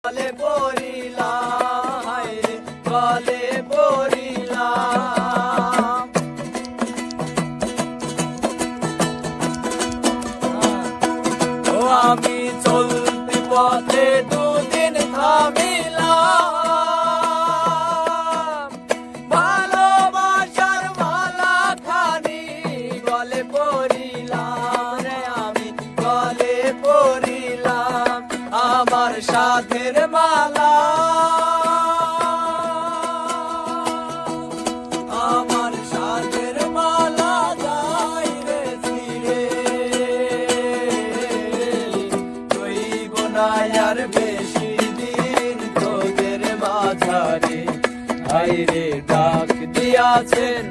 গলে পড়িলাম হায়রে গলে পড়িলাম ও আমি চলতি পথে দুদিন থামিলাম ভালোবাসার মালা খানি গলে পড়িলাম রে আমি গলে পড়িলাম আমার সাধের মালা আমার সাধের মালা যাই রে ছিড়ে রইব না আর বেশি দিন তোদের মাঝারে হায়রে ডাক দিয়াছেন